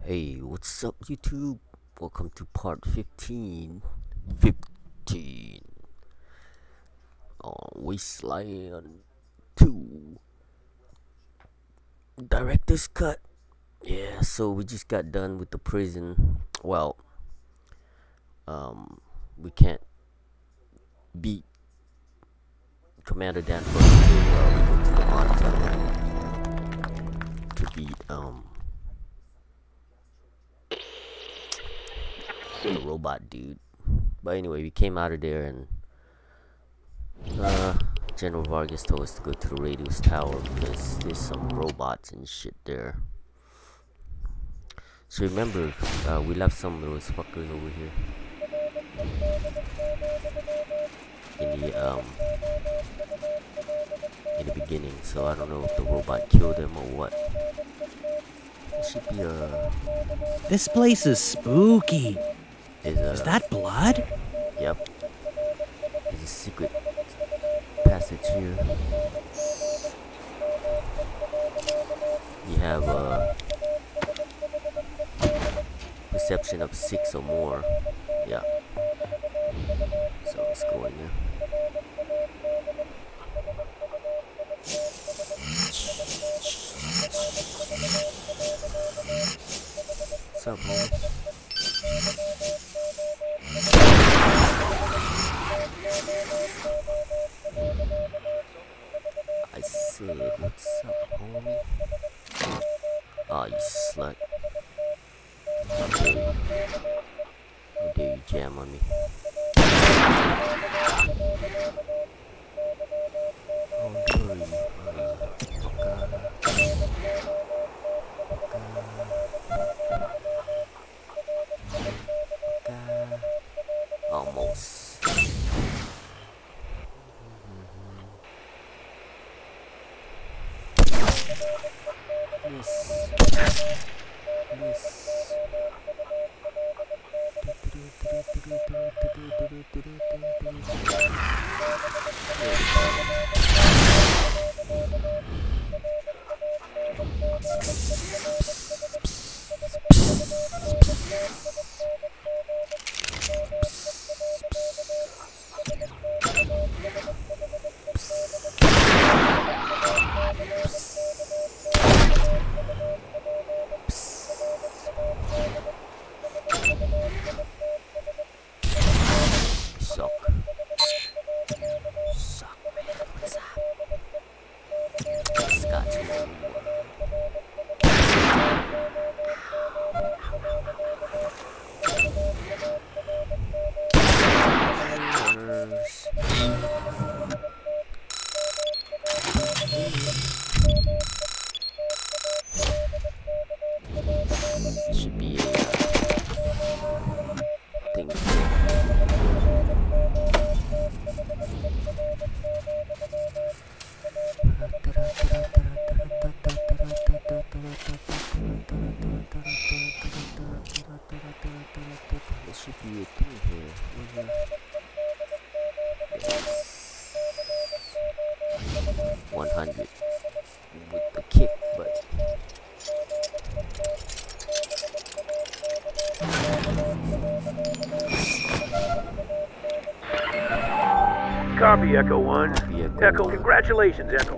Hey, what's up YouTube? Welcome to part 15 on Wasteland 2 Director's Cut. Yeah, so we just got done with the prison. Well, we can't beat Commander Danforth until we go to the monitor to beat the robot dude. But anyway, we came out of there and General Vargas told us to go to the radio's tower because there's some robots and shit there. So remember, we left some of those fuckers over here in the beginning. So I don't know if the robot killed them or what. It should be This place is spooky. Is that blood? Yep. There's a secret passage here. You have perception of 6 or more. Yeah. So let's go in there. What's up, homie? I said, what's up, homie? Aw, you slut. How dare you jam on me? How dare you, Almost. Yes. Should be a thing. There should be a thing here. Yes. 100 with the kick, but Copy, Echo 1. Copy, Echo, congratulations, Echo.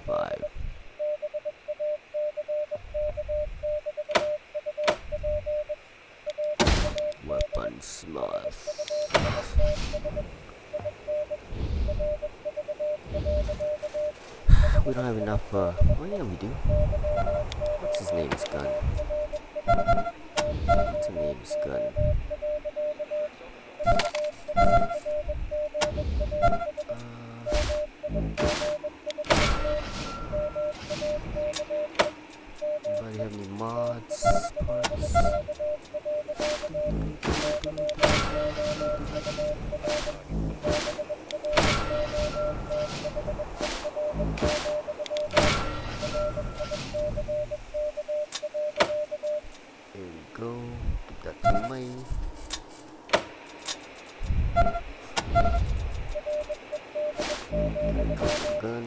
Five. Weapon smash. We don't have enough, oh yeah, we do. What's his name's gun? What's his name's gun? Anybody have any mods, parts? There we go. Give that to me. shotgun.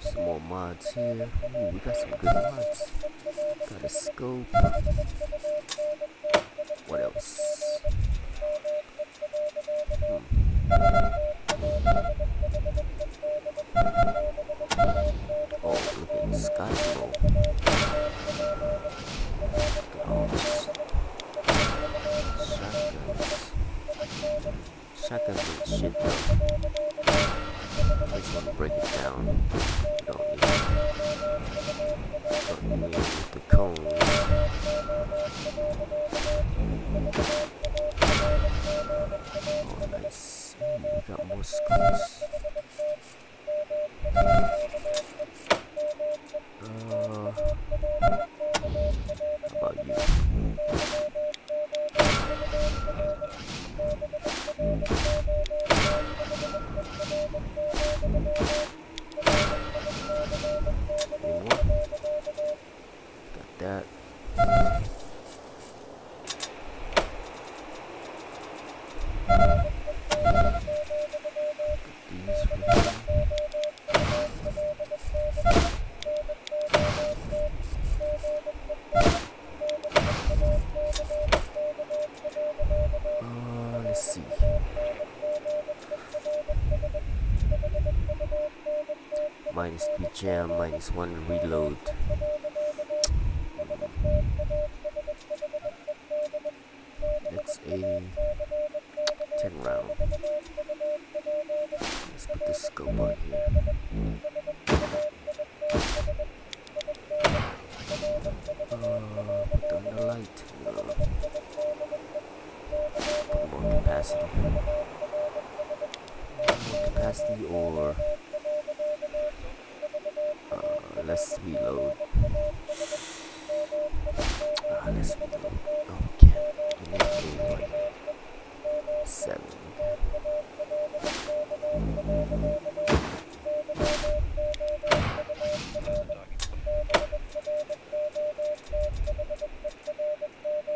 Some more mods here. Ooh, we got some good mods. Got a scope. What else? Oh, look at the sky glow. Look at all this. Shotguns ain't shit though. I just want to break it down. Don't need the cones. Oh, nice. Ooh, we got more scopes. How about you? Any more? Got that. These for him. Let's see. -3 jam, -1 reload. That's a 10 round. Let's put the scope on here. Put on the light. Put more capacity. More capacity or let's reload. Let's reload. Okay. We need a 7.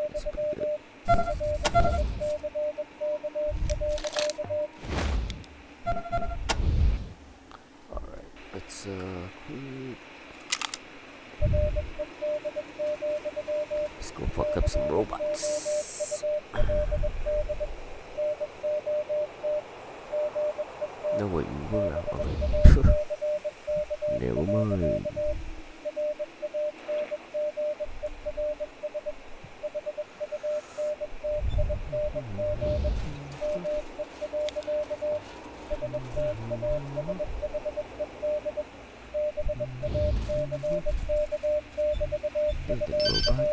That's pretty good. Alright, let's quit. Let's go fuck up some robots. No wait, we were out already. Never mind. There's the robot.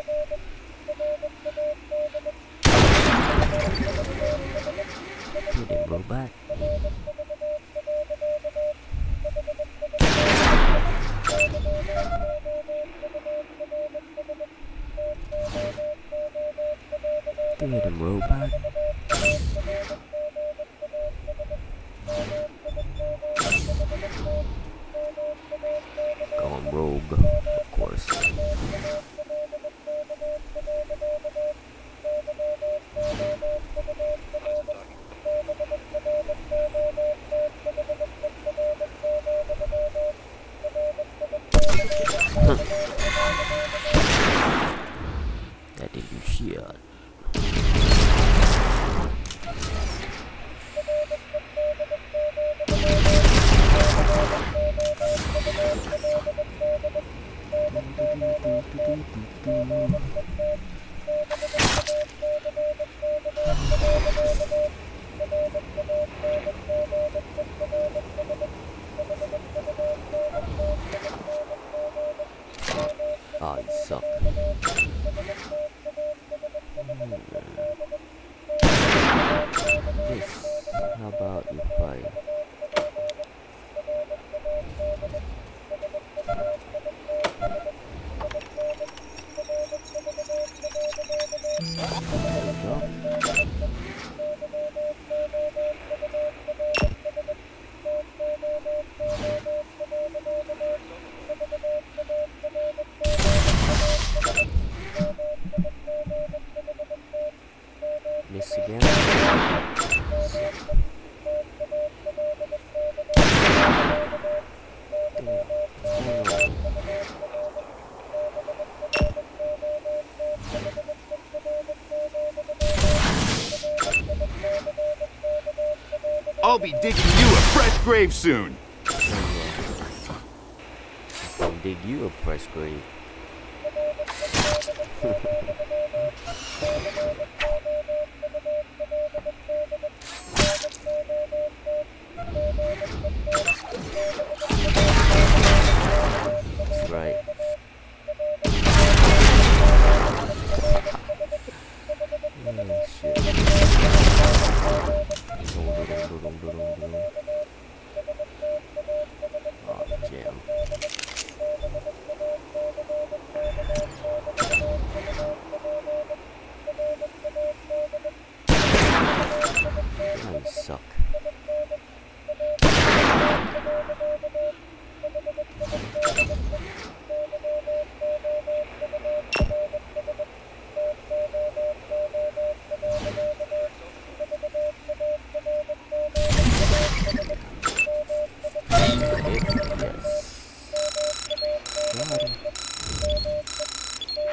There's the robot. There's the robot. Gone rogue, of course. That didn't do shit. Ah, you suck. This, how about if I... There we go. I'll be digging you a fresh grave soon. I'll dig you a fresh grave. That's right. Oh shit. Oh jam. Oh, you suck.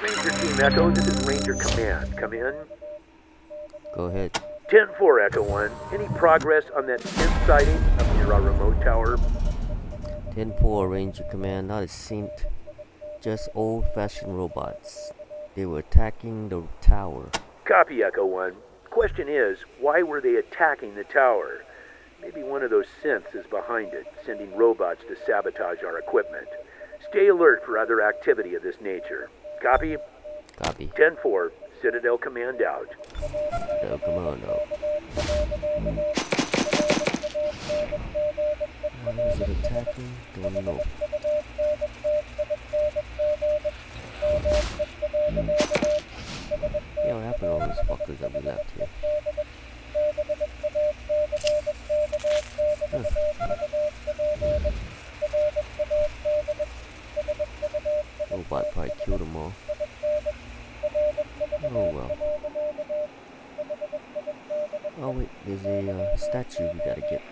Ranger Team Echo, this is Ranger Command. Come in. Go ahead. 10-4 Echo 1. Any progress on that synth sighting up near our remote tower? 10-4 Ranger Command, not a synth, just old-fashioned robots. They were attacking the tower. Copy, Echo 1. Question is, why were they attacking the tower? Maybe one of those synths is behind it, sending robots to sabotage our equipment. Stay alert for other activity of this nature. Copy? Copy. 10-4, Citadel Command out. No, come on, no. Why is it attacking? Don't know. Yeah, what happened to all those fuckers that we left here? Huh. Robot probably killed them all. Oh well. Oh wait, there's a statue we gotta get.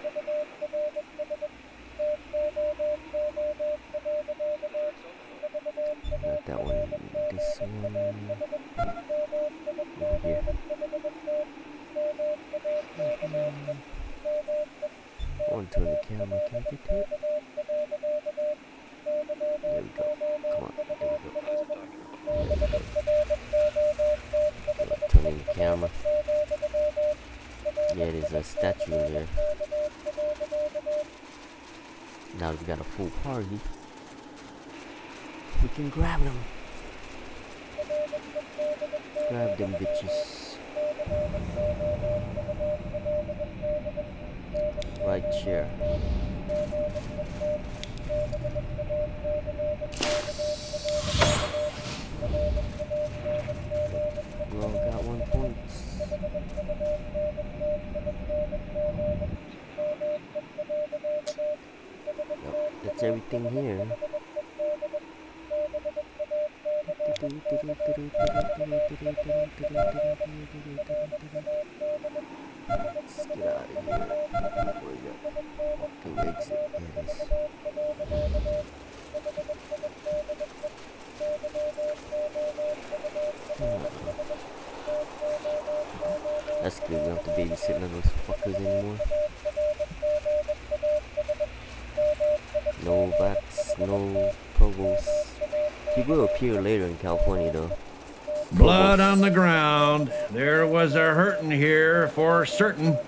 Not that one. This one. Over here. I want to turn the camera. Can I get to it? There we go. Come on. There we go. Turning the camera. Yeah, there's a statue in there. Now we got a full party. We can grab them. Grab them bitches. Right chair. We all got 1 point. Yep, that's everything here. Let's get out of here. Where we go? Fucking exit. Yes. That's good. We don't have to babysit none of those fuckers anymore. No bats, no provosts. He will appear later in California though. Blood on the ground. There was a hurtin' here for certain.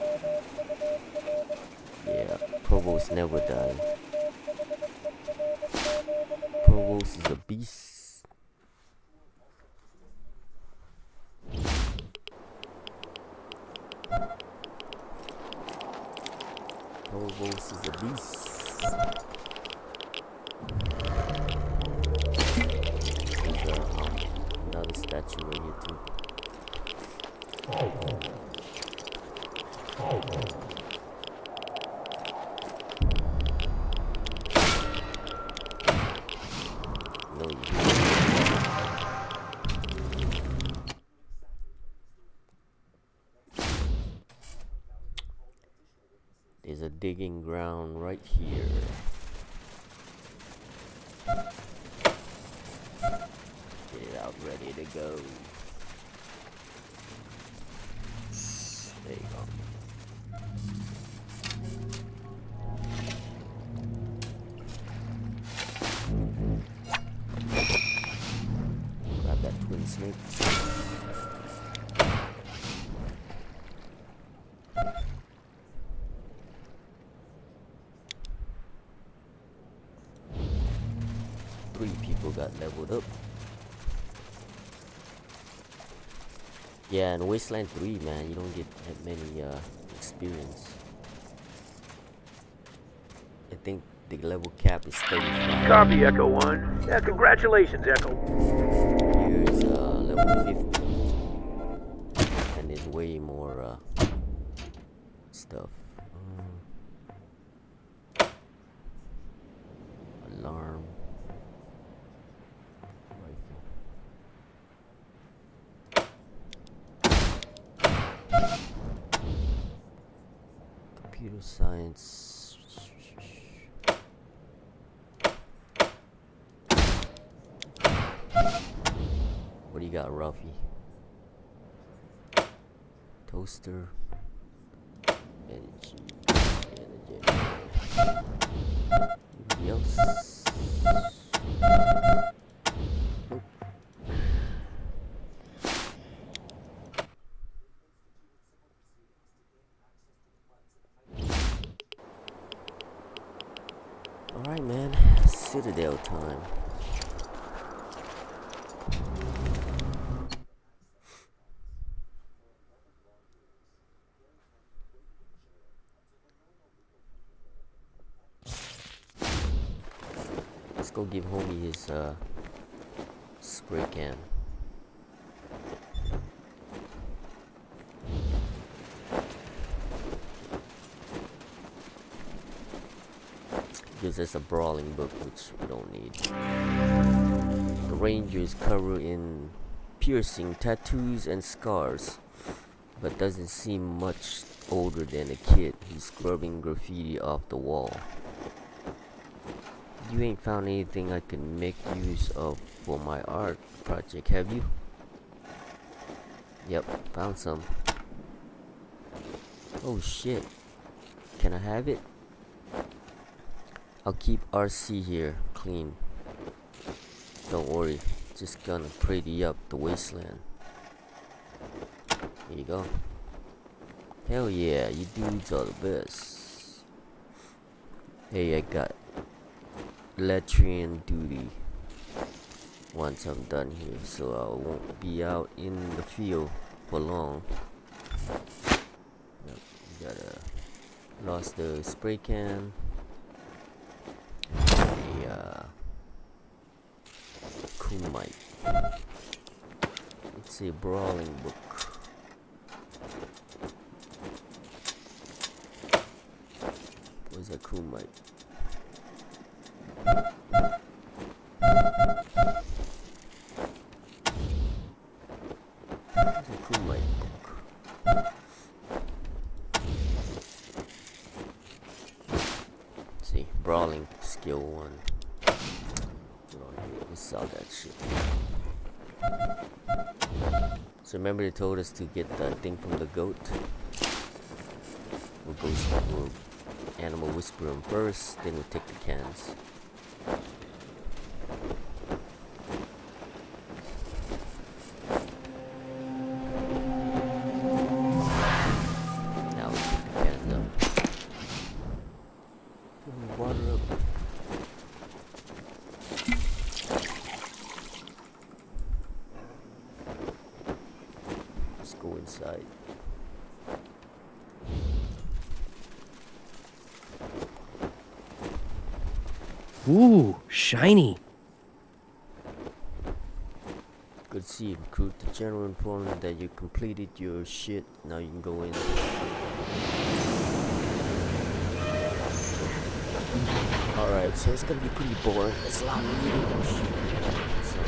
Yeah, Provost never died. Provost is a beast. Provost is a beast. Another statue right here too. No, you There's a digging ground right here. Get it out, ready to go. There you go. snake. Three people got leveled up. Yeah, in Wasteland 3, man, you don't get that many experience. I think the level cap is 35. Copy, Echo 1. Yeah, congratulations, Echo. Here's level 50. And there's way more stuff. Alarm. Computer science. What do you got, Ruffy? Toaster. Energy. Anybody else? Nope. Alright, man. Citadel time. Let's go give homie his spray can. Gives us a brawling book, which we don't need. The Ranger is covered in piercing tattoos and scars, but doesn't seem much older than a kid. He's scrubbing graffiti off the wall. You ain't found anything I can make use of for my art project, have you? Yep, found some. Oh shit. Can I have it? I'll keep RC here clean. Don't worry, just gonna pretty up the wasteland. Here you go. Hell yeah, you dudes are the best. Hey, I got latrine duty once I'm done here, so I won't be out in the field for long. Yep, lost the spray can. Kumite. It's a brawling book. Where's a Kumite? Where's a Kumite book? Let's see, brawling skill 1. Let's sell that shit. So remember they told us to get the thing from the goat. We'll animal whisper him first, then we'll take the cans. Now we'll take the cans up. Fill the water up. Go inside. Ooh, shiny. Good to see you, recruit. The general informed me that you completed your shit. Now you can go in. Alright, so it's gonna be pretty boring. It's a lot of reading. So,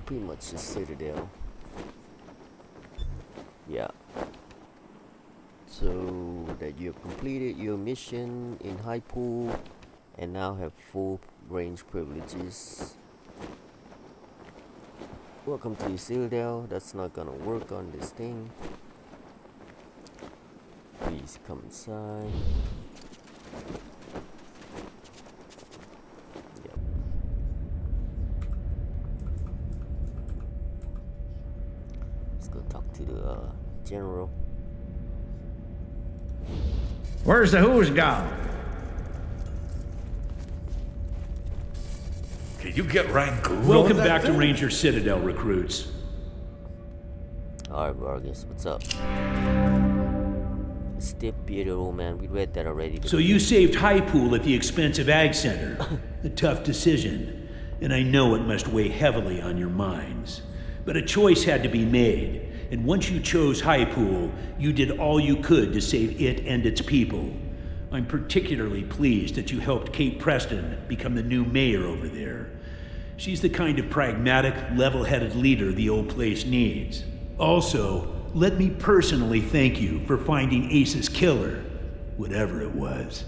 pretty much the Citadel. Yeah. So that you have completed your mission in Highpool and now have full range privileges. Welcome to the Citadel. That's not gonna work on this thing. Please come inside. Yep. go talk to the general. Where's the who's gone? Can you get Rangoon? Welcome back to Ranger Citadel, recruits. Alright, Vargas, what's up? Stiff bearded old man, we read that already. So you saved Highpool at the expense of Ag Center. A tough decision, and I know it must weigh heavily on your minds. But a choice had to be made, and once you chose Highpool, you did all you could to save it and its people. I'm particularly pleased that you helped Kate Preston become the new mayor over there. She's the kind of pragmatic, level-headed leader the old place needs. Also, let me personally thank you for finding Ace's killer, whatever it was.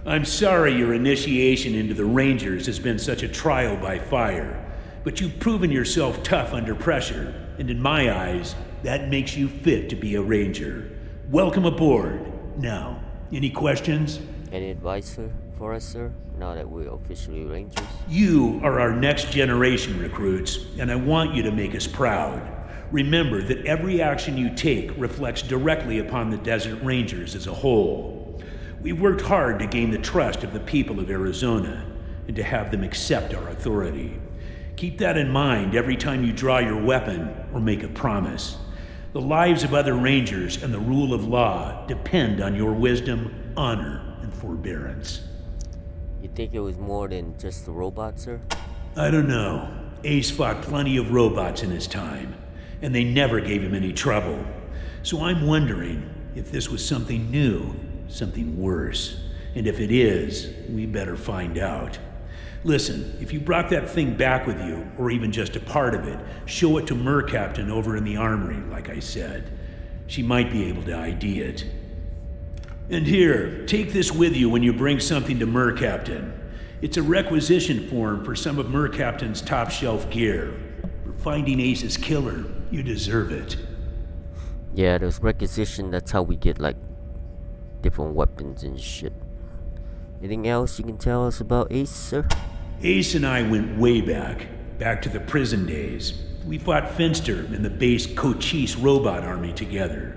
I'm sorry your initiation into the Rangers has been such a trial by fire, but you've proven yourself tough under pressure, and in my eyes, that makes you fit to be a Ranger. Welcome aboard. Now, any questions? Any advice for us, sir? Now that we're officially Rangers? You are our next generation, recruits, and I want you to make us proud. Remember that every action you take reflects directly upon the Desert Rangers as a whole. We've worked hard to gain the trust of the people of Arizona and to have them accept our authority. Keep that in mind every time you draw your weapon or make a promise. The lives of other Rangers and the rule of law depend on your wisdom, honor, and forbearance. You think it was more than just the robot, sir? I don't know. Ace fought plenty of robots in his time, and they never gave him any trouble. So I'm wondering if this was something new, something worse. And if it is, we better find out. Listen, if you brought that thing back with you, or even just a part of it, show it to Mercaptain over in the armory, like I said. She might be able to ID it. And here, take this with you when you bring something to Mercaptain. It's a requisition form for some of Mercaptain's top-shelf gear. For finding Ace's killer, you deserve it. Yeah, those requisition, that's how we get, like, different weapons and shit. Anything else you can tell us about Ace, sir? Ace and I went way back to the prison days. We fought Finster and the base Cochise robot army together.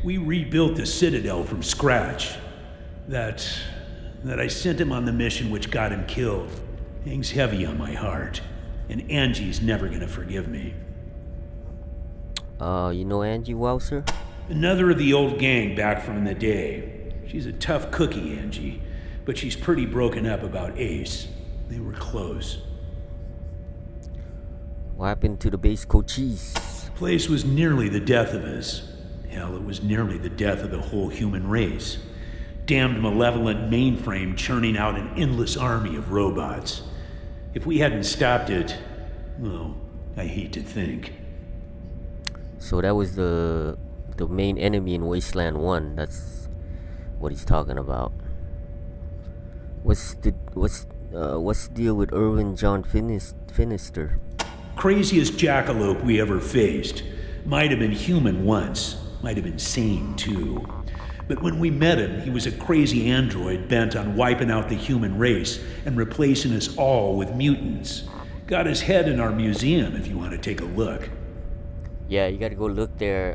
We rebuilt the Citadel from scratch. That I sent him on the mission which got him killed hangs heavy on my heart, and Angie's never gonna forgive me. You know Angie well, sir? Another of the old gang back from the day. She's a tough cookie, Angie, but she's pretty broken up about Ace. They were close. What happened to the base Cochise? The place was nearly the death of us. Hell, it was nearly the death of the whole human race. Damned malevolent mainframe churning out an endless army of robots. If we hadn't stopped it, well, I hate to think. So that was the main enemy in Wasteland 1. That's what he's talking about. What's the deal with Irwin John Finister? Craziest jackalope we ever faced. Might have been human once. Might have been sane too. But when we met him, he was a crazy android bent on wiping out the human race and replacing us all with mutants. Got his head in our museum if you want to take a look. Yeah, you gotta go look there.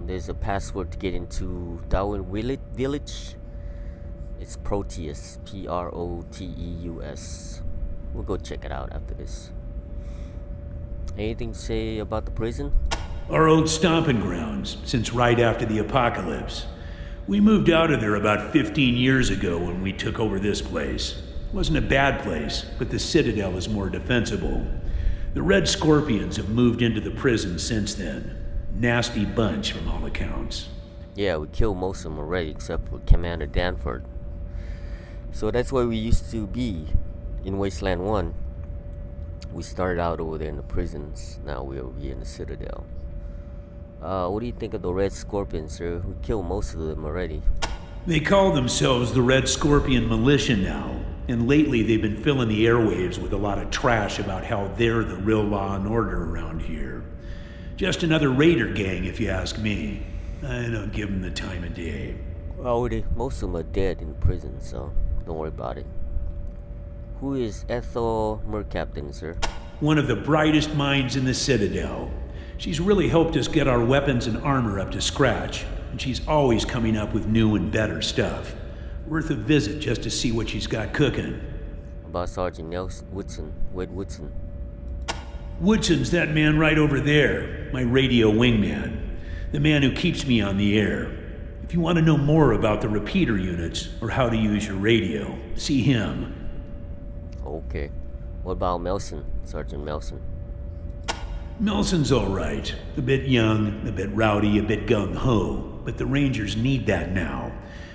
There's a password to get into Darwin Village. It's Proteus, Proteus. We'll go check it out after this. Anything to say about the prison? Our old stomping grounds, since right after the apocalypse. We moved out of there about 15 years ago when we took over this place. It wasn't a bad place, but the Citadel is more defensible. The Red Scorpions have moved into the prison since then. Nasty bunch from all accounts. Yeah, we killed most of them already, except for Commander Danford. So that's where we used to be in Wasteland 1. We started out over there in the prisons. Now we're over here in the Citadel. What do you think of the Red Scorpions, sir? We killed most of them already. They call themselves the Red Scorpion Militia now, and lately they've been filling the airwaves with a lot of trash about how they're the real law and order around here. Just another raider gang, if you ask me. I don't give them the time of day. Well, most of them are dead in prison, so don't worry about it. Who is Ethel Mercaptain, sir? One of the brightest minds in the Citadel. She's really helped us get our weapons and armor up to scratch, and she's always coming up with new and better stuff. Worth a visit just to see what she's got cooking. About Sergeant Woodson, Wade Woodson. Woodson's that man right over there, my radio wingman. The man who keeps me on the air. If you want to know more about the repeater units or how to use your radio, see him. Okay. What about Melson, Sergeant Melson? Melson's all right. A bit young, a bit rowdy, a bit gung-ho. But the Rangers need that now.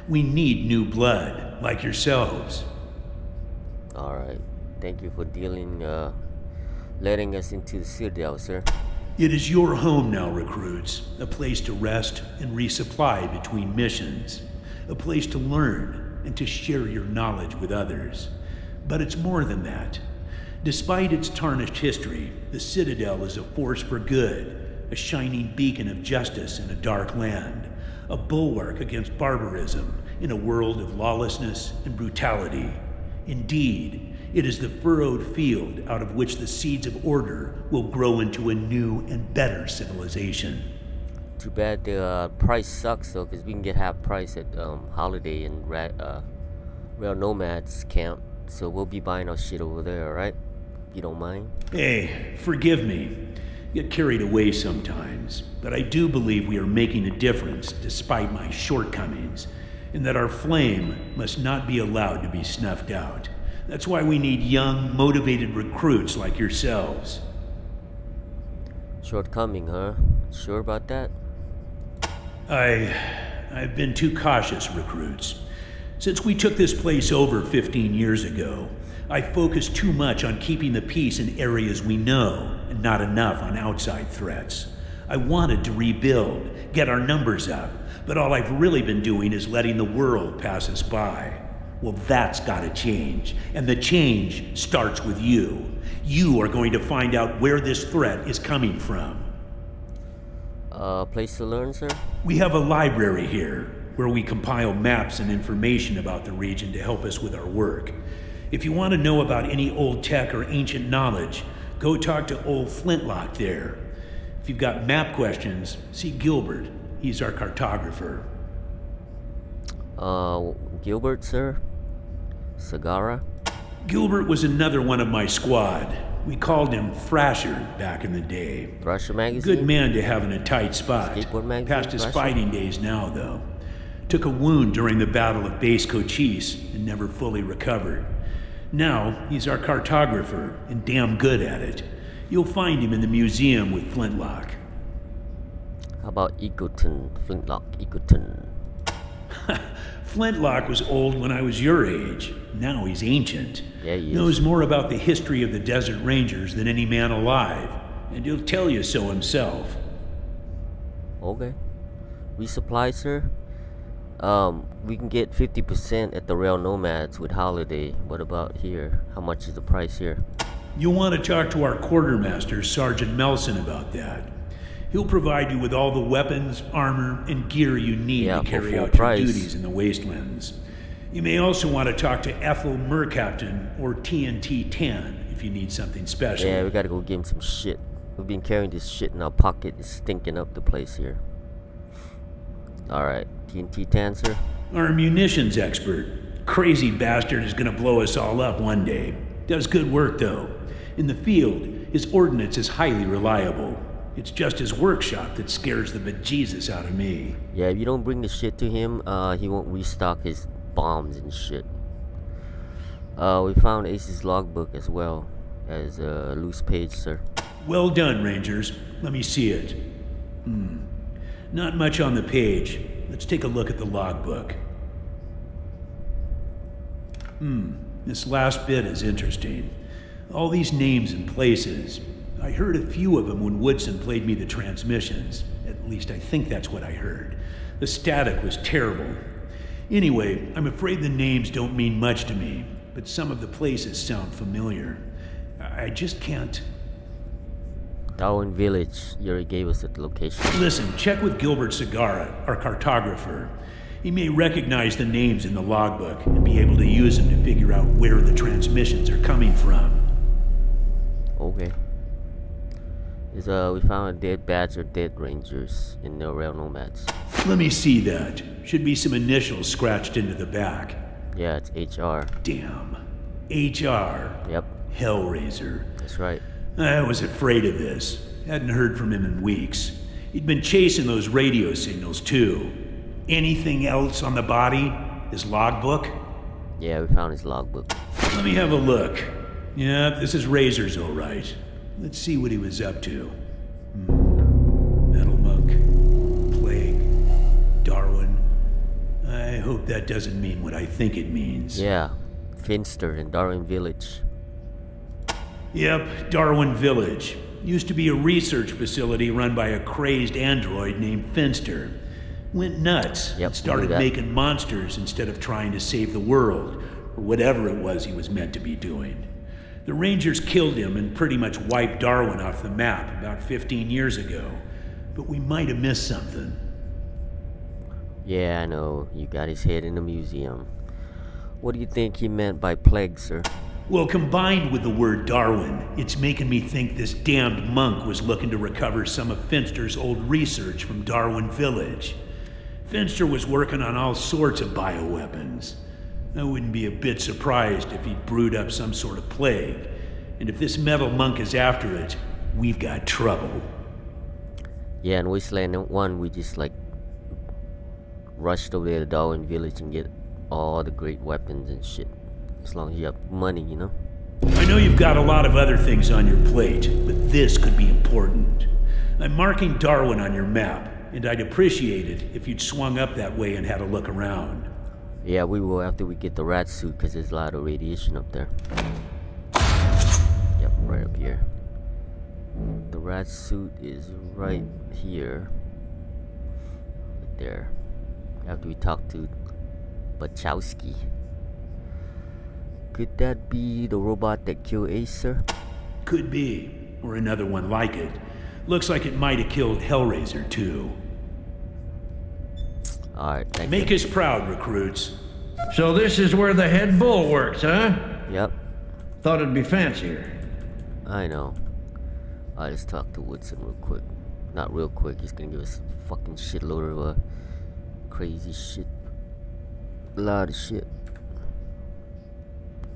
We need new blood, like yourselves. Alright. Thank you for letting us into the Citadel, sir. It is your home now, recruits. A place to rest and resupply between missions. A place to learn and to share your knowledge with others. But it's more than that. Despite its tarnished history, the Citadel is a force for good, a shining beacon of justice in a dark land, a bulwark against barbarism in a world of lawlessness and brutality. Indeed, it is the furrowed field out of which the seeds of order will grow into a new and better civilization. Too bad the price sucks though, because we can get half price at Holiday and Real Nomads camp. So we'll be buying our shit over there, alright? You don't mind? Hey, forgive me. Get carried away sometimes, but I do believe we are making a difference despite my shortcomings, and that our flame must not be allowed to be snuffed out. That's why we need young, motivated recruits like yourselves. Shortcoming, huh? Sure about that? I've been too cautious, recruits. Since we took this place over 15 years ago, I focused too much on keeping the peace in areas we know, and not enough on outside threats. I wanted to rebuild, get our numbers up, but all I've really been doing is letting the world pass us by. Well, that's gotta change, and the change starts with you. You are going to find out where this threat is coming from. Place to learn, sir? We have a library here, where we compile maps and information about the region to help us with our work. If you want to know about any old tech or ancient knowledge, go talk to old Flintlock there. If you've got map questions, see Gilbert. He's our cartographer. Gilbert, sir? Sagara? Gilbert was another one of my squad. We called him Thrasher back in the day. Thrasher magazine? Good man to have in a tight spot. Skateboard magazine? Past his Thrasher? fighting days now, though. Took a wound during the Battle of Base Cochise and never fully recovered. Now, he's our cartographer and damn good at it. You'll find him in the museum with Flintlock. How about Eagleton? Flintlock Eagleton. Flintlock was old when I was your age. Now he's ancient. Yeah, he is. Knows more about the history of the Desert Rangers than any man alive. And he'll tell you so himself. Okay. Resupply, sir? We can get 50% at the Rail Nomads with Holiday. What about here? How much is the price here? You'll want to talk to our quartermaster, Sergeant Melson, about that. He'll provide you with all the weapons, armor, and gear you need to carry out your duties in the Wastelands. You may also want to talk to Ethel Mercaptain or TNT-10 if you need something special. Yeah, we gotta go get him some shit. We've been carrying this shit in our pocket. It's stinking up the place here. Alright, TNT-10, sir? Our munitions expert. Crazy bastard is gonna blow us all up one day. Does good work, though. In the field, his ordnance is highly reliable. It's just his workshop that scares the bejesus out of me. Yeah, if you don't bring the shit to him, he won't restock his bombs and shit. We found Ace's logbook as well as a loose page, sir. Well done, Rangers. Let me see it. Not much on the page. Let's take a look at the logbook. This last bit is interesting. All these names and places. I heard a few of them when Woodson played me the transmissions. At least I think that's what I heard. The static was terrible. Anyway, I'm afraid the names don't mean much to me, but some of the places sound familiar. I just can't... Darwin Village. You already gave us the location. Listen, check with Gilbert Sagara, our cartographer. He may recognize the names in the logbook and be able to use them to figure out where the transmissions are coming from. Okay. Is we found a dead badge or dead rangers in the rail nomads. Let me see that. Should be some initials scratched into the back. Yeah, it's HR. Damn. HR. Yep, Hellraiser. that's right. I was afraid of this. Hadn't heard from him in weeks. He'd been chasing those radio signals too. Anything else on the body? His logbook? Yeah, we found his logbook. Let me have a look. Yep, this is Razor's all right. Let's see what he was up to. Metal Monk. Plague. Darwin. I hope that doesn't mean what I think it means. Yeah, Finster in Darwin Village. Yep, Darwin Village. Used to be a research facility run by a crazed android named Finster. Went nuts Yep, and started knew that. making monsters instead of trying to save the world, or whatever it was he was meant to be doing. The Rangers killed him and pretty much wiped Darwin off the map about 15 years ago. But we might have missed something. Yeah, I know. You got his head in the museum. What do you think he meant by plague, sir? Well, combined with the word Darwin, it's making me think this damned monk was looking to recover some of Finster's old research from Darwin Village. Finster was working on all sorts of bioweapons. I wouldn't be a bit surprised if he'd brewed up some sort of plague. And if this metal monk is after it, we've got trouble. Yeah, in Wasteland 1, we just like rushed over there to Darwin Village and get all the great weapons and shit. As long as you have money, you know? I know you've got a lot of other things on your plate, but this could be important. I'm marking Darwin on your map, and I'd appreciate it if you'd swung up that way and had a look around. Yeah, we will after we get the rat suit, because there's a lot of radiation up there. Yep, right up here. The rat suit is right here. Right there. After we talk to Bachowski. Could that be the robot that killed Ace, sir? Could be, or another one like it. Looks like it might have killed Hellraiser, too. Alright, thank Make you. us proud, recruits. So this is where the head bull works, huh? Yep, Thought it'd be fancier. I know. I'll just talk to Woodson real quick. Not real quick, he's gonna give us a fucking shitload of crazy shit. A lot of shit.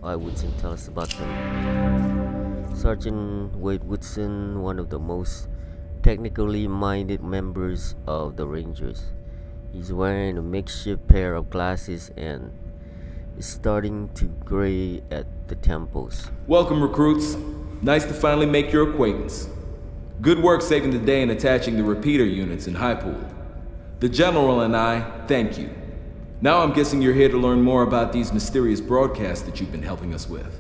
Alright, Woodson, tell us about them. Sergeant Wade Woodson, one of the most technically minded members of the Rangers. He's wearing a makeshift pair of glasses and is starting to gray at the temples. Welcome, recruits. Nice to finally make your acquaintance. Good work saving the day and attaching the repeater units in Highpool. The General and I thank you. Now I'm guessing you're here to learn more about these mysterious broadcasts that you've been helping us with.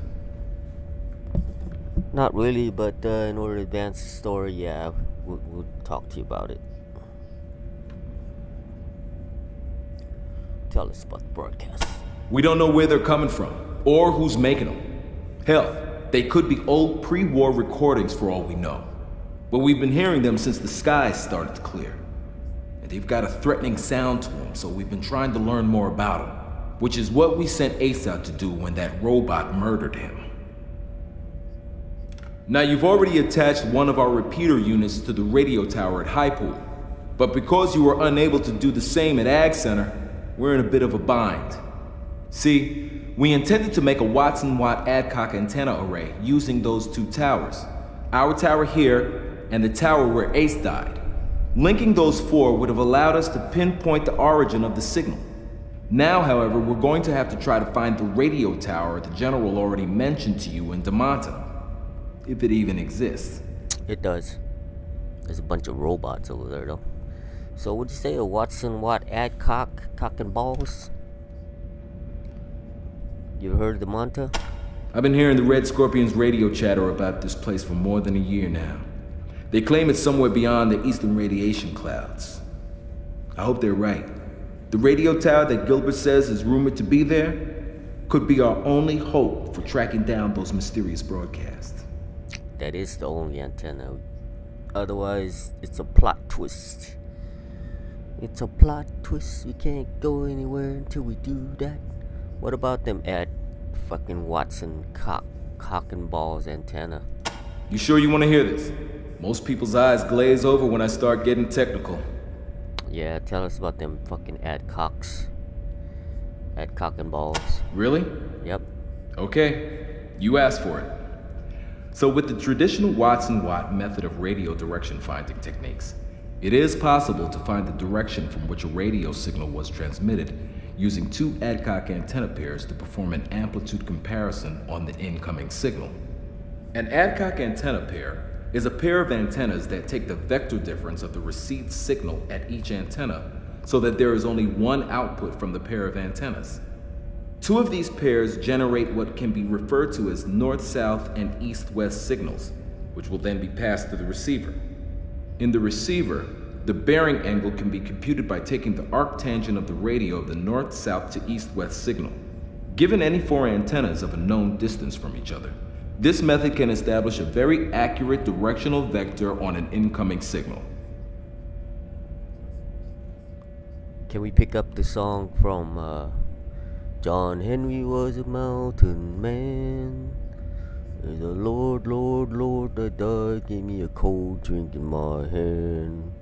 Not really, but in order to advance the story, yeah, we'll talk to you about it. Tell us about the broadcast. We don't know where they're coming from, or who's making them. Hell, they could be old pre-war recordings for all we know. But we've been hearing them since the skies started to clear. And they've got a threatening sound to them, so we've been trying to learn more about them. Which is what we sent Ace out to do when that robot murdered him. Now, you've already attached one of our repeater units to the radio tower at Highpool. But because you were unable to do the same at Ag Center, we're in a bit of a bind. See, we intended to make a Watson-Watt Adcock antenna array using those two towers. Our tower here, and the tower where Ace died. Linking those four would have allowed us to pinpoint the origin of the signal. Now, however, we're going to have to try to find the radio tower the General already mentioned to you in Damanta. If it even exists. It does. There's a bunch of robots over there, though. So, what'd you say? A Watson-Watt Adcock? Cock and balls? You ever heard of the Manta? I've been hearing the Red Scorpions radio chatter about this place for more than a year now. They claim it's somewhere beyond the eastern radiation clouds. I hope they're right. The radio tower that Gilbert says is rumored to be there could be our only hope for tracking down those mysterious broadcasts. That is the only antenna. Otherwise, it's a plot twist. It's a plot twist. We can't go anywhere until we do that. What about them fucking Watson cock and balls antenna? You sure you want to hear this? Most people's eyes glaze over when I start getting technical. Yeah, tell us about them fucking adcocks. Adcock and balls. Really? Yep. Okay, you asked for it. So with the traditional Watson-Watt method of radio direction finding techniques, it is possible to find the direction from which a radio signal was transmitted using two adcock antenna pairs to perform an amplitude comparison on the incoming signal. An adcock antenna pair is a pair of antennas that take the vector difference of the received signal at each antenna so that there is only one output from the pair of antennas. Two of these pairs generate what can be referred to as north-south and east-west signals, which will then be passed to the receiver. In the receiver, the bearing angle can be computed by taking the arctangent of the radio of the north-south to east-west signal. Given any four antennas of a known distance from each other, this method can establish a very accurate directional vector on an incoming signal. Can we pick up the song from John Henry was a mountain man? There's a Lord, Lord, Lord that died, gave me a cold drink in my hand.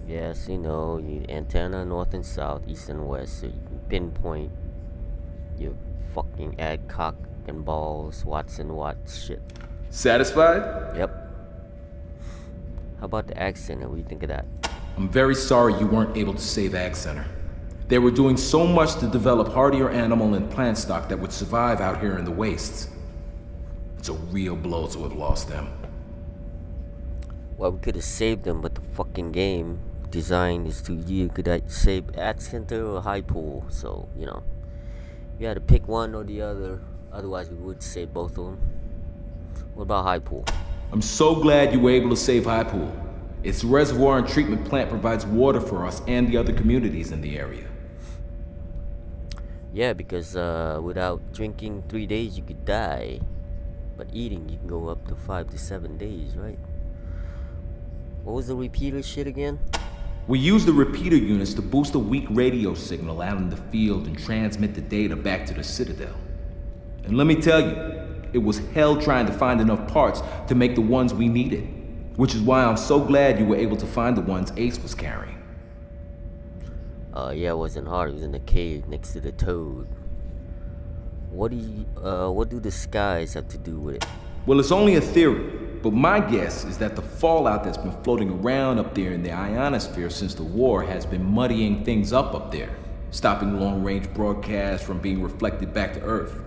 Yes, you know, you antenna north and south, east and west, so you can pinpoint your fucking adcock and balls, Watson Watts shit. Satisfied? Yep. How about the Ag Center? What do you think of that? I'm very sorry you weren't able to save Ag Center. They were doing so much to develop hardier animal and plant stock that would survive out here in the wastes. It's a real blow to have lost them. Well, we could have saved them, but the fucking game design is to you could save Ag Center or Highpool, so you know you had to pick one or the other. Otherwise, we would save both of them. What about Highpool? I'm so glad you were able to save Highpool. Its reservoir and treatment plant provides water for us and the other communities in the area. Yeah, because without drinking 3 days, you could die. But eating, you can go up to 5 to 7 days, right? What was the repeater shit again? We use the repeater units to boost a weak radio signal out in the field and transmit the data back to the Citadel. And let me tell you, it was hell trying to find enough parts to make the ones we needed. Which is why I'm so glad you were able to find the ones Ace was carrying. Yeah, it wasn't hard. It was in the cave next to the toad. What do the skies have to do with it? Well, it's only a theory, but my guess is that the fallout that's been floating around up there in the ionosphere since the war has been muddying things up there, stopping long-range broadcasts from being reflected back to Earth.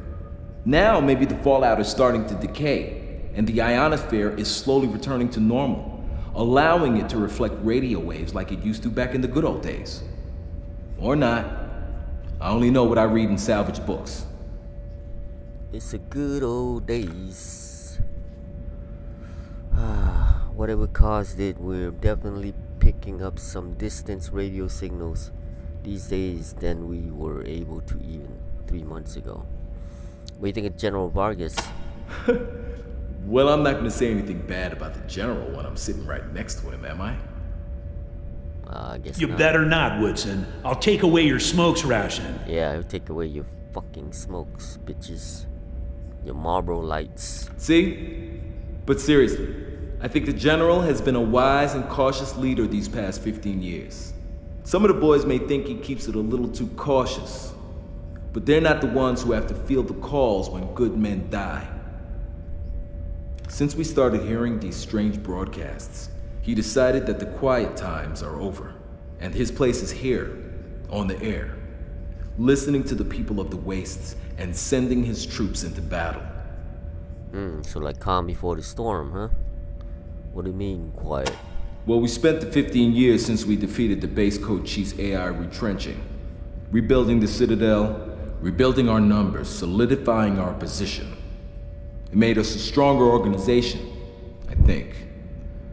Now, maybe the fallout is starting to decay, and the ionosphere is slowly returning to normal, allowing it to reflect radio waves like it used to back in the good old days. Or not. I only know what I read in salvage books. It's the good old days. Whatever caused it, we're definitely picking up some distance radio signals these days than we were able to even 3 months ago. What do you think of General Vargas? Well, I'm not going to say anything bad about the General when I'm sitting right next to him, am I? I guess You not. better not, Woodson. I'll take away your smokes ration. Yeah, I'll take away your fucking smokes, bitches. Your Marlboro lights. See? But seriously, I think the General has been a wise and cautious leader these past 15 years. Some of the boys may think he keeps it a little too cautious, but they're not the ones who have to field the calls when good men die. Since we started hearing these strange broadcasts, he decided that the quiet times are over, and his place is here, on the air, listening to the people of the wastes and sending his troops into battle. So like calm before the storm, huh? What do you mean, quiet? Well, we spent the 15 years since we defeated the base code chief's AI retrenching, rebuilding the Citadel, rebuilding our numbers, solidifying our position. It made us a stronger organization, I think.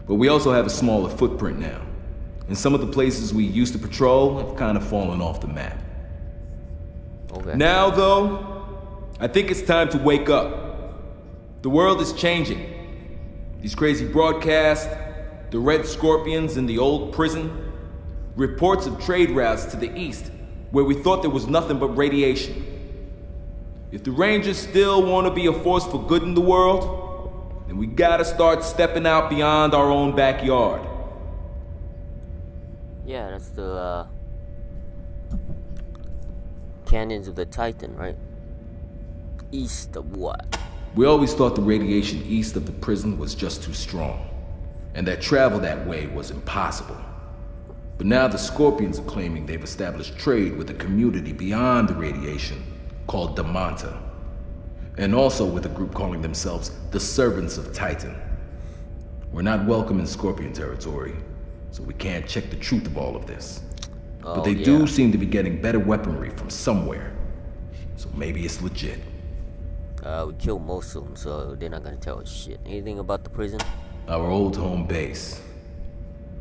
But we also have a smaller footprint now, and some of the places we used to patrol have kind of fallen off the map. Okay. Now, though, I think it's time to wake up. The world is changing. These crazy broadcasts, the Red Scorpions in the old prison, reports of trade routes to the east where we thought there was nothing but radiation. If the Rangers still want to be a force for good in the world, And we gotta start stepping out beyond our own backyard. Yeah, that's the canyons of the Titan, right? East of what? We always thought the radiation east of the prison was just too strong, and that travel that way was impossible. But now the Scorpions are claiming they've established trade with a community beyond the radiation called Damanta, and also with a group calling themselves the Servants of Titan. We're not welcome in Scorpion territory, so we can't check the truth of all of this. But they do seem to be getting better weaponry from somewhere, so maybe it's legit. We killed most of them, so they're not gonna tell us shit. Anything about the prison? Our old home base.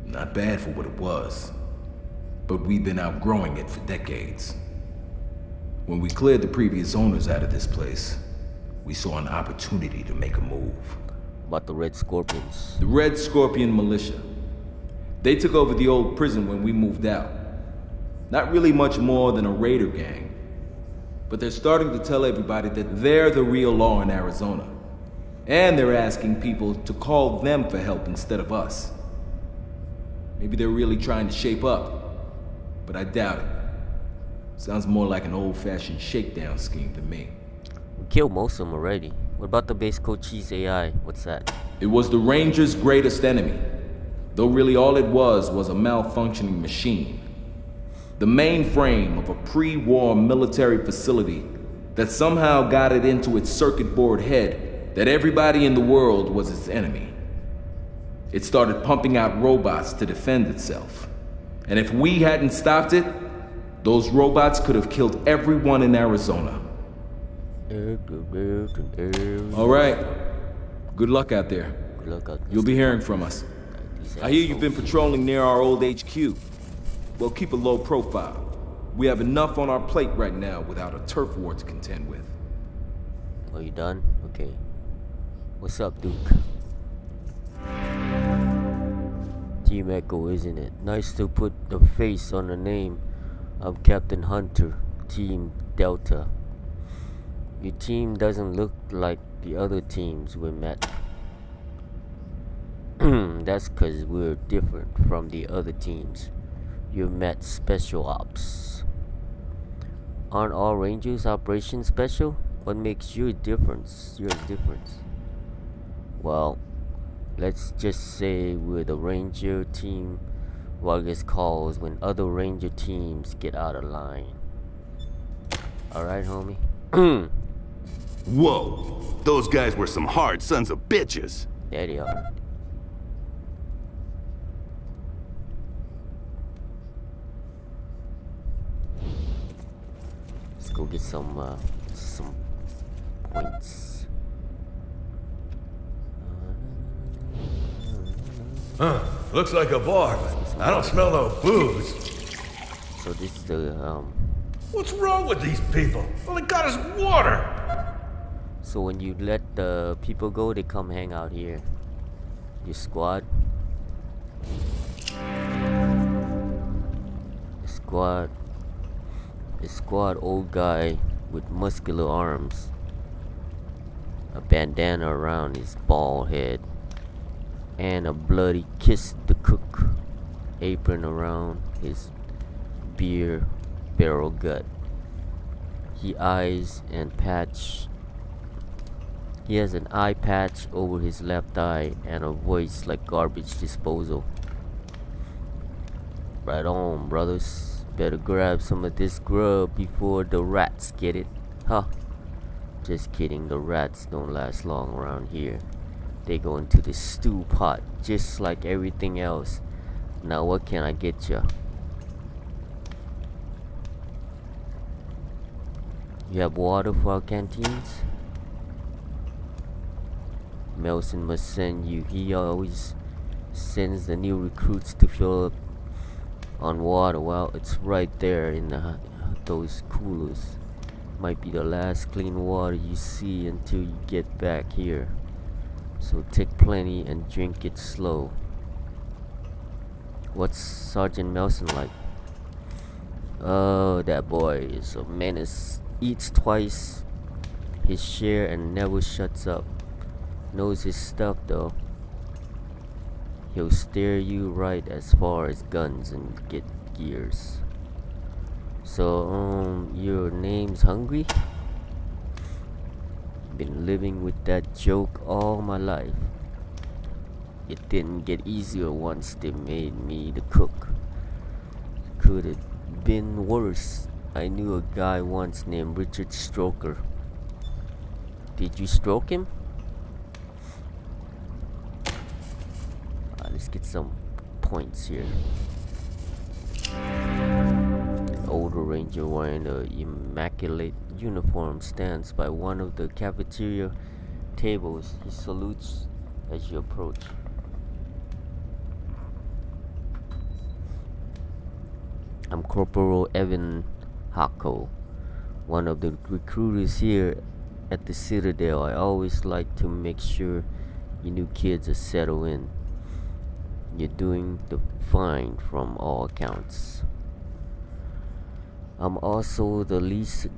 Not bad for what it was, but we've been outgrowing it for decades. When we cleared the previous owners out of this place, we saw an opportunity to make a move. About the Red Scorpions? The Red Scorpion Militia. They took over the old prison when we moved out. Not really much more than a raider gang. But they're starting to tell everybody that they're the real law in Arizona. And they're asking people to call them for help instead of us. Maybe they're really trying to shape up, but I doubt it. Sounds more like an old-fashioned shakedown scheme to me. We killed most of them already. What about the base Cochise AI? What's that? It was the Ranger's greatest enemy, though really all it was a malfunctioning machine. The mainframe of a pre-war military facility that somehow got it into its circuit board head that everybody in the world was its enemy. It started pumping out robots to defend itself. And if we hadn't stopped it, those robots could have killed everyone in Arizona. All right. Good luck out there. Good luck out there. You'll be hearing from us. I hear you've been patrolling near our old HQ. Well, keep a low profile. We have enough on our plate right now without a turf war to contend with. Are you done? Okay. What's up, Duke? Team Echo, isn't it? Nice to put the face on the name. I'm Captain Hunter, Team Delta. Your team doesn't look like the other teams we met. That's cause we're different from the other teams. You met Special Ops. Aren't all Rangers Operation Special? What makes yours different? Well, let's just say we're the Ranger team what gets calls when other Ranger teams get out of line. Alright, homie? Whoa! Those guys were some hard sons of bitches! There they are. Let's go get some points. Huh, looks like a bar, but I don't smell no booze. So this is the What's wrong with these people? All they got is water. so when you let the people go, they come hang out here. Your squad. A squad old guy with muscular arms. A bandana around his bald head. And a bloody kiss the cook apron around his beer barrel gut. He has an eye patch over his left eye and a voice like garbage disposal. Right on, brothers. Better grab some of this grub before the rats get it. Huh. Just kidding, the rats don't last long around here. They go into the stew pot just like everything else. Now what can I get ya? You have water for our canteens? Melson must send you. He always sends the new recruits to fill up on water. Well, it's right there in those coolers. Might be the last clean water you see until you get back here. So take plenty and drink it slow. What's Sergeant Melson like? Oh, that boy is a menace. Eats twice his share and never shuts up. Knows his stuff though. He'll steer you right as far as guns and get gears. So, your name's Hungry? Been living with that joke all my life. It didn't get easier once they made me the cook. Could have been worse. I knew a guy once named Richard Stroker. Did you stroke him? Let's get some points here. An older ranger wearing an immaculate uniform stands by one of the cafeteria tables. He salutes as you approach. I'm Corporal Evan Hako, one of the recruiters here at the Citadel. I always like to make sure you new kids are settled in. You're doing fine from all accounts. I'm also the liaison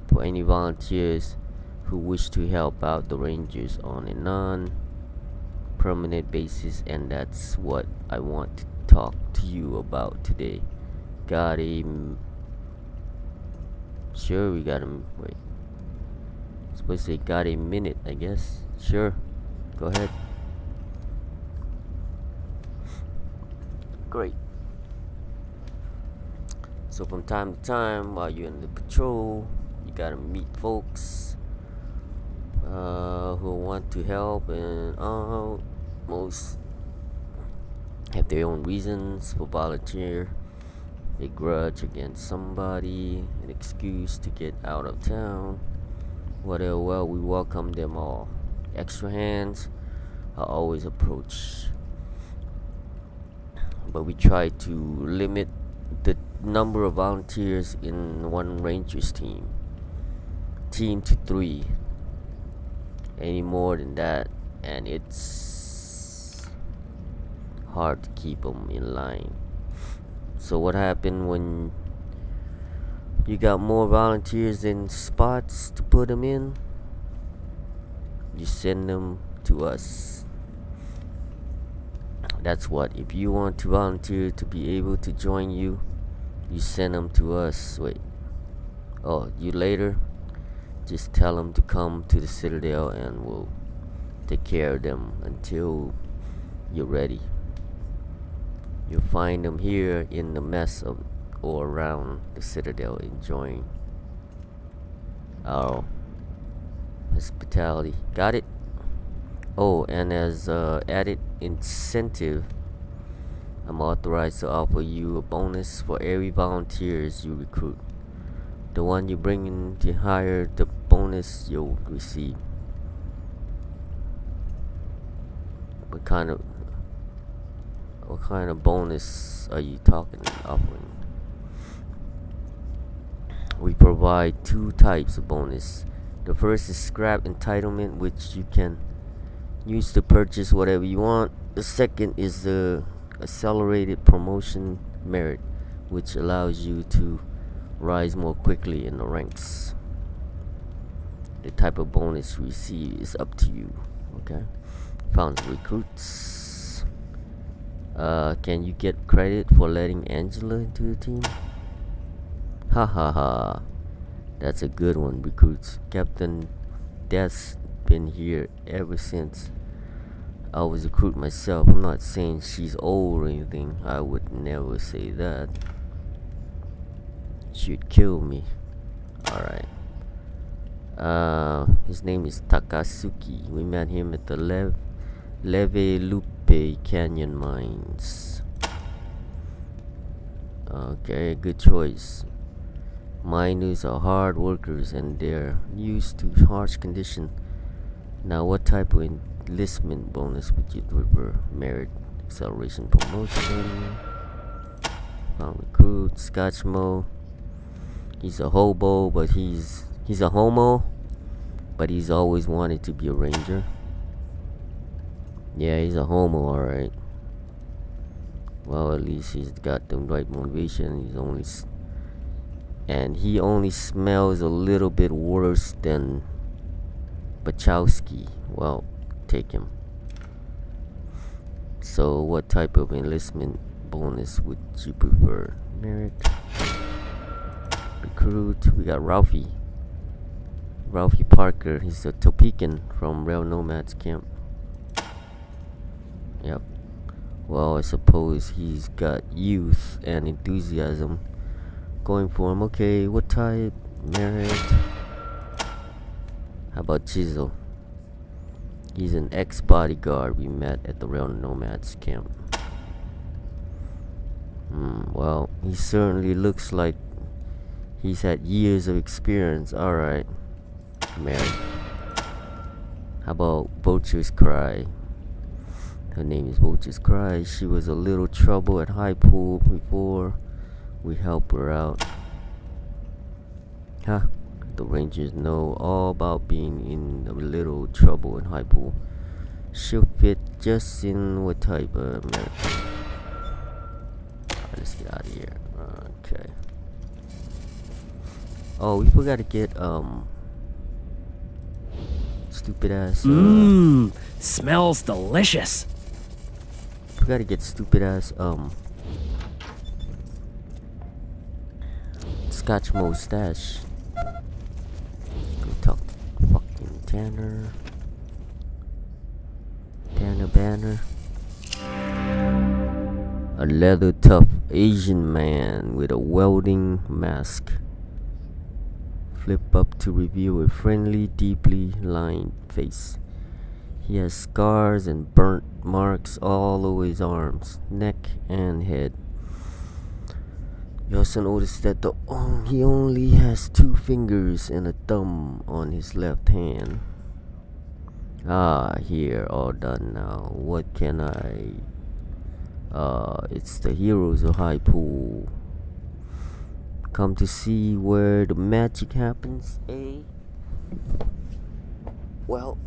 for any volunteers who wish to help out the Rangers on a non-permanent basis, and that's what I want to talk to you about today. Got a Sure, we got him. Wait. Supposed to say got a minute, I guess. Sure. Go ahead. Great. So from time to time, while you're in the patrol, you gotta meet folks who want to help, and most have their own reasons for volunteer. A grudge against somebody, an excuse to get out of town, whatever. Well, we welcome them all. Extra hands are always approached, but we try to limit the number of volunteers in one Rangers team to 3. Any more than that, and it's hard to keep them in line. So what happened when you got more volunteers than spots to put them in? You send them to us. That's what. If you want to volunteer to be able to join you, you send them to us. Wait. Oh, you later? Just tell them to come to the Citadel and we'll take care of them until you're ready. You'll find them here in the mess of or around the Citadel, enjoying our hospitality. Got it? Oh, and as added incentive, I'm authorized to offer you a bonus for every volunteers you recruit. The one you bring in to hire, the bonus you'll receive. What kind of bonus are you offering? We provide 2 types of bonus. The first is scrap entitlement, which you can use to purchase whatever you want. The second is the accelerated promotion merit, which allows you to rise more quickly in the ranks. The type of bonus you receive is up to you. Okay. Found recruits. Can you get credit for letting Angela into the team? Ha ha ha. That's a good one, recruits. Captain Death's been here ever since I was a recruit myself. I'm not saying she's old or anything. I would never say that. She'd kill me. Alright. His name is Takasuki. We met him at the Leve Lupe Canyon Mines. Okay, good choice. Miners are hard workers and they're used to harsh conditions. Now, what type of enlistment bonus would you prefer? Merit, acceleration, promotion. Found recruit, Scotchmo. He's a hobo, but he's a homo, but he's always wanted to be a ranger. Yeah, he's a homo, alright. Well, at least he's got the right motivation. He only smells a little bit worse than Bachowski. Well, take him. So, what type of enlistment bonus would you prefer? Merit, recruit. We got Ralphie Parker. He's a Topeka from Rail Nomads Camp. Yep. Well, I suppose he's got youth and enthusiasm going for him. Okay, what type? Merit. How about Chisel? He's an ex-bodyguard we met at the Rail Nomads camp. Well, he certainly looks like he's had years of experience. Alright, Merit. How about Vulture's Cry? Her name is Vulture's Cry. She was a little trouble at Highpool before we helped her out. Huh? The Rangers know all about being in a little trouble in Highpool. She'll fit just in what type of American. Alright, let's get out of here. Okay. Oh, we forgot to get stupid ass. Smells delicious. Forgot to get stupid ass Scotch mustache. Go talk to fucking Tanner. Banner. A leather tough Asian man with a welding mask. Flip up to reveal a friendly, deeply lined face. He has scars and burnt marks all over his arms, neck, and head. You also notice that he only has 2 fingers and a thumb on his left hand. Here, all done now. What can it's the heroes of Highpool. Come to see where the magic happens, eh? Well,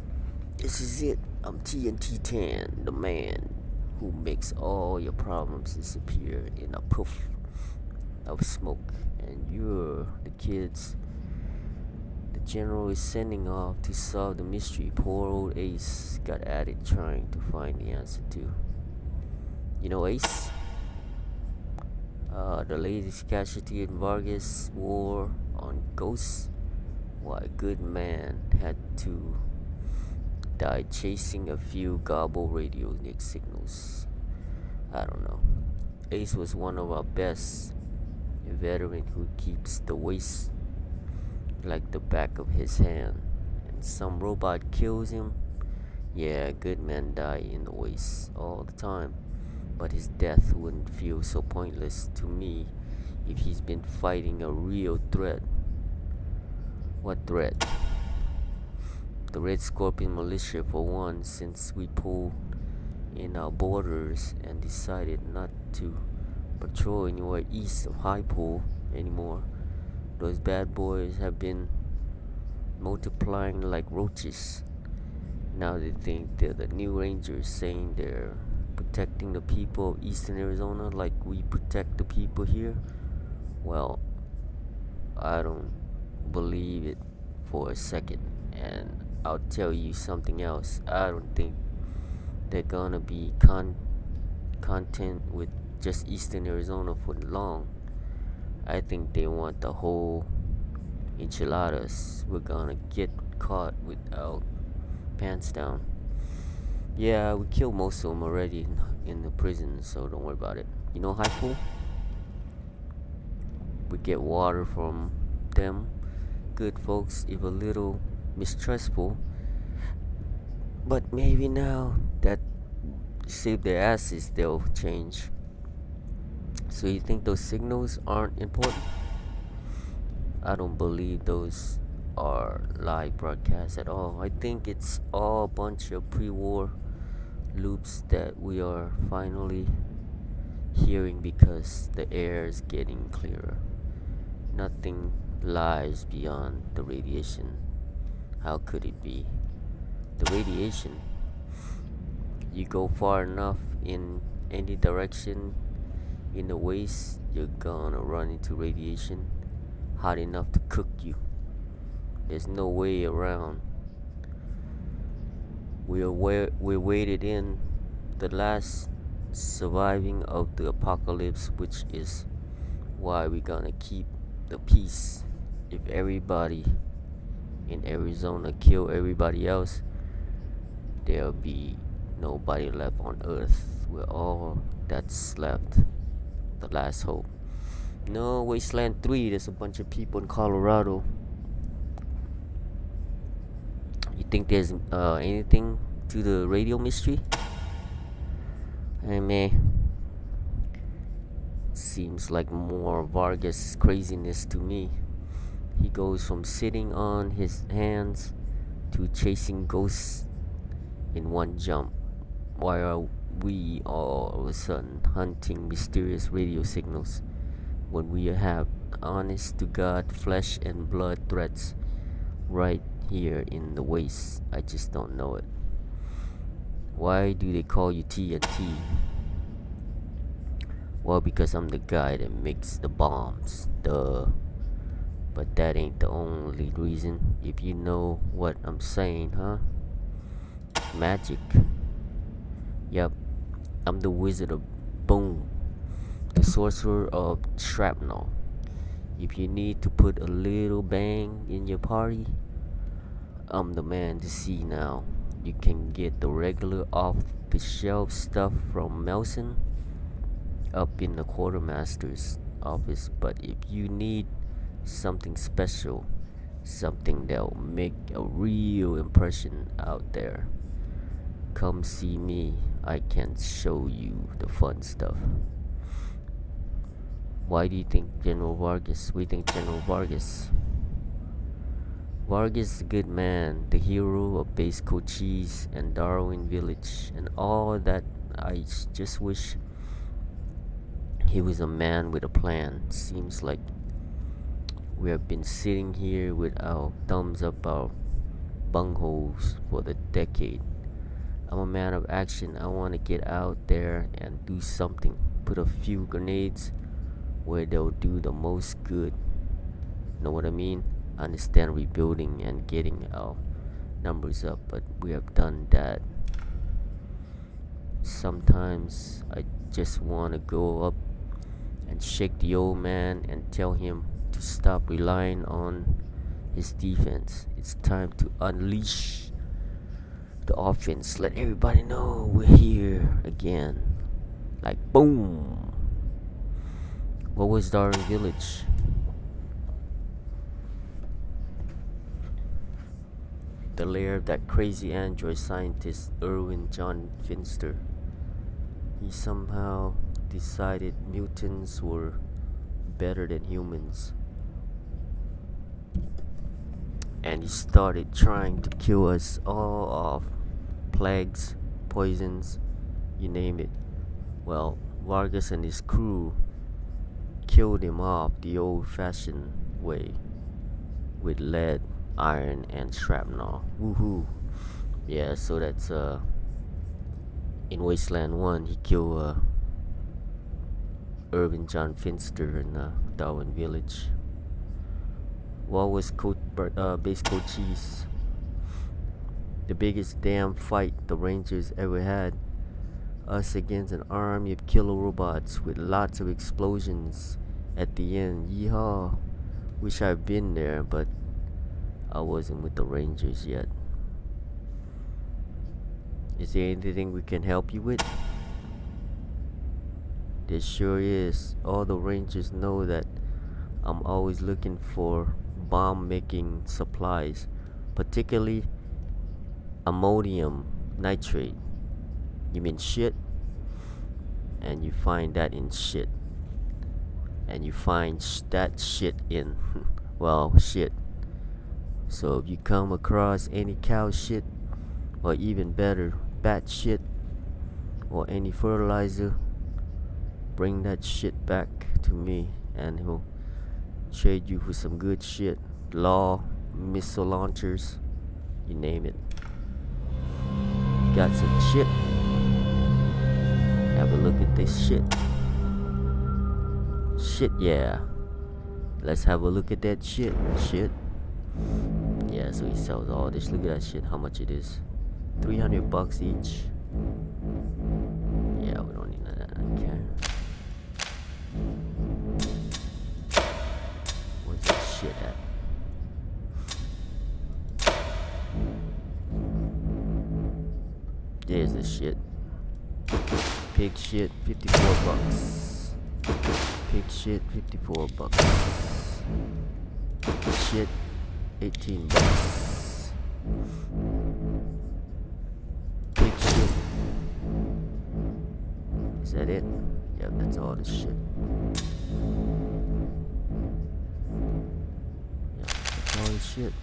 this is it. I'm TNT-10, the man who makes all your problems disappear in a puff of smoke. And you're the kids the general is sending off to solve the mystery poor old Ace got at it trying to find the answer to. You know Ace? The latest casualty in Vargas' war on ghosts? Why, a good man had to die chasing a few gobble radio signals. I don't know. Ace was one of our best, a veteran who keeps the waste like the back of his hand, and some robot kills him. Yeah, good men die in the waste all the time, but his death wouldn't feel so pointless to me if he's been fighting a real threat. What threat? The Red Scorpion militia, for one, since we pulled in our borders and decided not to patrol anywhere east of Highpool anymore. Those bad boys have been multiplying like roaches. Now they think they're the new Rangers, saying they're protecting the people of eastern Arizona like we protect the people here. Well, I don't believe it for a second, and I'll tell you something else. I don't think they're gonna be content with just eastern Arizona for long. I think they want the whole enchiladas. We're gonna get caught with our pants down. Yeah, we killed most of them already in the prison, so don't worry about it. You know Highpool? We get water from them. Good folks, if a little mistrustful. But maybe now that save their asses, they'll change. So you think those signals aren't important? I don't believe those are live broadcasts at all. I think it's all a bunch of pre-war loops that we are finally hearing because the air is getting clearer. Nothing lies beyond the radiation. How could it be? The radiation. You go far enough in any direction in the waste, you're gonna run into radiation hot enough to cook you. There's no way around. We waited in the last surviving of the apocalypse, which is why we're gonna keep the peace. If everybody in Arizona kill everybody else, there'll be nobody left on Earth. We're all that's left. The last hope. No, Wasteland 3, there's a bunch of people in Colorado. You think there's anything to the radio mystery? Hey man, seems like more Vargas craziness to me. He goes from sitting on his hands to chasing ghosts in one jump. Why are we all of a sudden hunting mysterious radio signals when we have honest to God flesh and blood threats right here in the waste? I just don't know it. Why do they call you TNT? Well, because I'm the guy that makes the bombs, duh. But that ain't the only reason, if you know what I'm saying, huh? Magic. Yep, I'm the wizard of boom, the sorcerer of shrapnel. If you need to put a little bang in your party, I'm the man to see now. You can get the regular off-the-shelf stuff from Melson up in the quartermaster's office, but if you need something special, something that'll make a real impression out there, come see me. I can show you the fun stuff. Why do you think General Vargas? We think General Vargas. Vargas is a good man, the hero of Base Cochise and Darwin Village and all that. I just wish he was a man with a plan. Seems like we have been sitting here with our thumbs up our bungholes for the decade. I'm a man of action. I want to get out there and do something. Put a few grenades where they'll do the most good. Know what I mean? I understand rebuilding and getting our numbers up, but we have done that. Sometimes I just want to go up and shake the old man and tell him to stop relying on his defense. It's time to unleash the offense. Let everybody know we're here again. Like boom. What was Darwin Village? The lair of that crazy android scientist Erwin John Finster. He somehow decided mutants were better than humans, and he started trying to kill us all off. Plagues, poisons, you name it. Well, Vargas and his crew killed him off the old-fashioned way, with lead, iron, and shrapnel. Woohoo! Yeah, so that's in Wasteland 1 he killed Irvin John Finster in Darwin Village. What was Base Cochise? The biggest damn fight the Rangers ever had. Us against an army of killer robots with lots of explosions at the end. Yeehaw! Wish I'd been there, but I wasn't with the Rangers yet. Is there anything we can help you with? There sure is. All the Rangers know that I'm always looking for bomb-making supplies, particularly ammonium nitrate. You mean shit? And you find that in shit. And you find that shit in, well, shit. So if you come across any cow shit, or even better, bat shit, or any fertilizer, bring that shit back to me and he'll trade you for some good shit. Law, missile launchers, you name it. Got some shit? Have a look at this shit. Shit, yeah. Let's have a look at that shit. Yeah, so he sells all this. Look at that shit. How much it is? 300 bucks each. Yeah, we don't need none of that. Okay. Where's that shit at? There's the shit. Pig shit, 54 bucks. Pig shit, 54 bucks. Shit, 18 bucks. Pig shit. Is that it? Yep, that's all the shit. Yep, that's all the shit.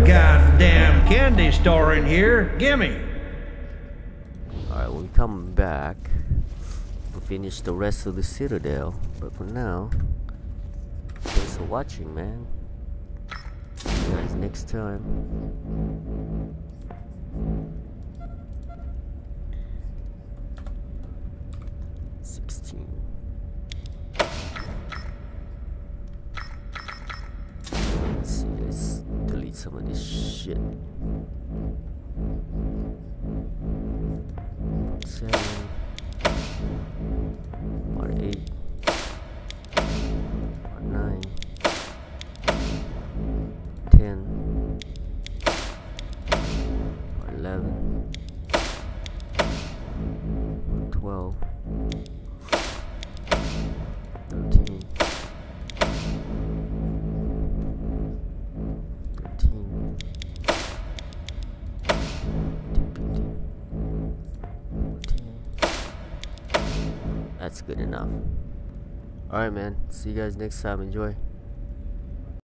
Goddamn candy store in here. Gimme. Alright, when we come back, we'll finish the rest of the Citadel. But for now, thanks for watching, man. See you guys next time. 16. Let's see, let's delete some of this shit. 7, part 8, part 9, 10, part 11, part 12, 13, 14. That's good enough. Alright, man. See you guys next time. Enjoy.